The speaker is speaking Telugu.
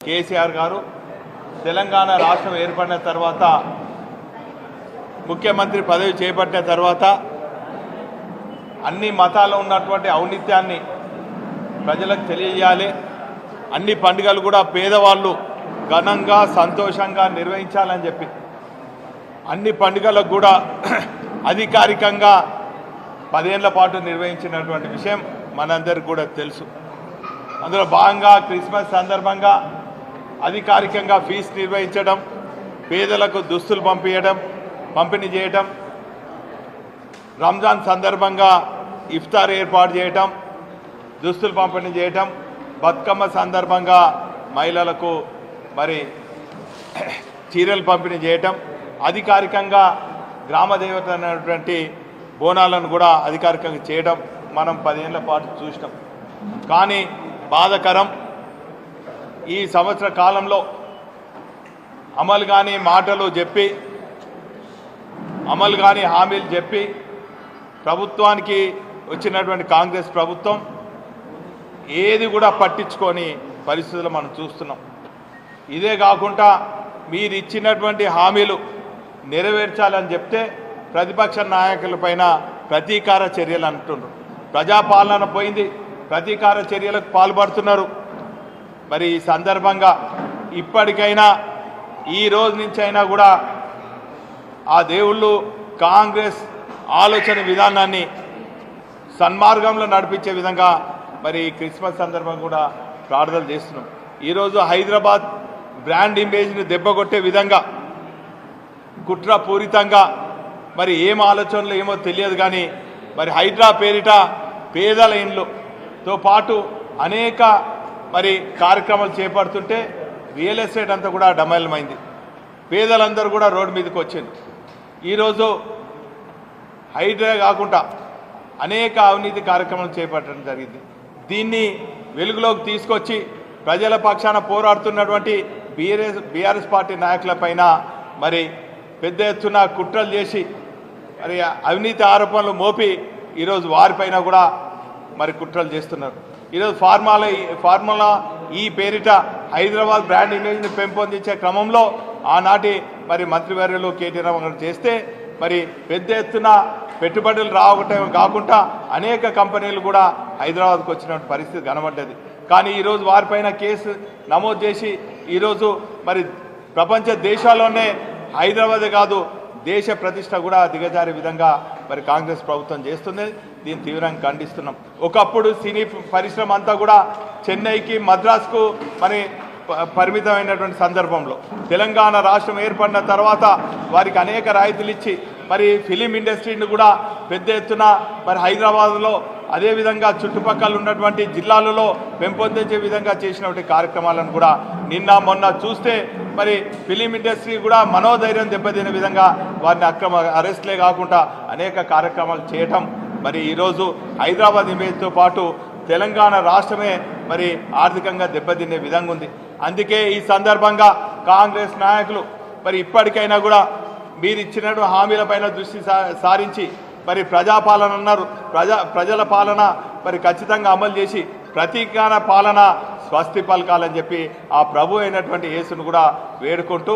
కేసీఆర్ గారు తెలంగాణ రాష్ట్రం ఏర్పడిన తర్వాత ముఖ్యమంత్రి పదవి చేపట్టిన తర్వాత అన్ని మతాల్లో ఉన్నటువంటి ఔన్నత్యాన్ని ప్రజలకు తెలియజేయాలి. అన్ని పండుగలు కూడా పేదవాళ్ళు ఘనంగా సంతోషంగా నిర్వహించాలని చెప్పి అన్ని పండుగలకు కూడా అధికారికంగా 10 ఏళ్ల పాటు నిర్వహించినటువంటి విషయం మనందరికీ కూడా తెలుసు. అందులో భాగంగా క్రిస్మస్ సందర్భంగా అధికారికంగా ఫీజు నిర్వహించడం, పేదలకు దుస్తులు పంపిణీ చేయడం, రంజాన్ సందర్భంగా ఇఫ్తార్ ఏర్పాటు చేయడం, దుస్తులు పంపిణీ చేయడం, బతుకమ్మ సందర్భంగా మహిళలకు మరి చీరలు పంపిణీ చేయడం, అధికారికంగా గ్రామదేవత అనేటువంటి బోనాలను కూడా అధికారికంగా చేయడం మనం 10 ఏళ్ల పాటు చూసినాం. కానీ బాధాకరం, ఈ సంవత్సర కాలంలో అమలు కాని మాటలు చెప్పి, అమలు కాని హామీలు చెప్పి ప్రభుత్వానికి వచ్చినటువంటి కాంగ్రెస్ ప్రభుత్వం ఏది కూడా పట్టించుకొని పరిస్థితులు మనం చూస్తున్నాం. ఇదే కాకుండా మీరు ఇచ్చినటువంటి హామీలు నెరవేర్చాలని చెప్తే ప్రతిపక్ష నాయకులపైన ప్రతీకార చర్యలు అంటున్నారు. ప్రజాపాలన పోయింది, ప్రతీకార చర్యలకు పాల్పడుతున్నారు. మరి ఈ సందర్భంగా ఇప్పటికైనా ఈ రోజు నుంచి అయినా కూడా ఆ దేవుళ్ళు కాంగ్రెస్ ఆలోచన విధానాన్ని సన్మార్గంలో నడిపించే విధంగా మరి క్రిస్మస్ సందర్భంగా కూడా ప్రార్థనలు చేస్తున్నాం. ఈరోజు హైదరాబాద్ బ్రాండ్ ఇమేజ్ని దెబ్బకొట్టే విధంగా కుట్రపూరితంగా మరి ఏం ఆలోచనలు ఏమో తెలియదు కానీ మరి హైడ్రా పేరిట పేదల ఇండ్లతో పాటు అనేక మరి కార్యక్రమాలు చేపడుతుంటే రియల్ ఎస్టేట్ అంతా కూడా డమలమైంది. పేదలందరూ కూడా రోడ్డు మీదకి వచ్చింది. ఈరోజు హైడ్రా కాకుండా అనేక అవినీతి కార్యక్రమాలు చేపట్టడం జరిగింది. దీన్ని వెలుగులోకి తీసుకొచ్చి ప్రజల పక్షాన పోరాడుతున్నటువంటి బీఆర్ఎస్ పార్టీ నాయకులపైన మరి పెద్ద ఎత్తున కుట్రలు చేసి మరి అవినీతి ఆరోపణలు మోపి ఈరోజు వారిపైన కూడా మరి కుట్రలు చేస్తున్నారు. ఈరోజు ఫార్ములా ఈ పేరిట హైదరాబాద్ బ్రాండ్ ఇమేజ్ని పెంపొందించే క్రమంలో ఆనాటి మరి మంత్రివర్యులు కేటీ రామారావు చేస్తే మరి పెద్ద ఎత్తున పెట్టుబడులు రావటం కాకుండా అనేక కంపెనీలు కూడా హైదరాబాద్కు వచ్చిన పరిస్థితి కనబడ్డది. కానీ ఈరోజు వారిపైన కేసు నమోదు చేసి ఈరోజు మరి ప్రపంచ దేశాల్లోనే హైదరాబాదే కాదు దేశ ప్రతిష్ట కూడా దిగజారే విధంగా మరి కాంగ్రెస్ ప్రభుత్వం చేస్తుంది. దీన్ని తీవ్రంగా ఖండిస్తున్నాం. ఒకప్పుడు సినీ పరిశ్రమ అంతా కూడా చెన్నైకి మద్రాసుకు మరి పరిమితమైనటువంటి సందర్భంలో తెలంగాణ రాష్ట్రం ఏర్పడిన తర్వాత వారికి అనేక రాయితీలు ఇచ్చి మరి ఫిలిం ఇండస్ట్రీని కూడా పెద్ద ఎత్తున మరి హైదరాబాద్లో అదేవిధంగా చుట్టుపక్కల ఉన్నటువంటి జిల్లాలలో పెంపొందించే విధంగా చేసినటువంటి కార్యక్రమాలను కూడా నిన్న మొన్న చూస్తే మరి ఫిలిం ఇండస్ట్రీ కూడా మనోధైర్యం దెబ్బతిన విధంగా వారిని అక్రమ అరెస్ట్లే కాకుండా అనేక కార్యక్రమాలు చేయటం మరి ఈరోజు హైదరాబాద్ ఇమేజ్తో పాటు తెలంగాణ రాష్ట్రమే మరి ఆర్థికంగా దెబ్బతినే విధంగా ఉంది. అందుకే ఈ సందర్భంగా కాంగ్రెస్ నాయకులు మరి ఇప్పటికైనా కూడా మీరు ఇచ్చిన హామీలపైన దృష్టి సారించి మరి ప్రజాపాలన అన్నారు, ప్రజల పాలన మరి ఖచ్చితంగా అమలు చేసి ప్రతీకార పాలన స్వస్తి పలకాలని చెప్పి ఆ ప్రభు అయినటువంటి యేసును కూడా వేడుకుంటూ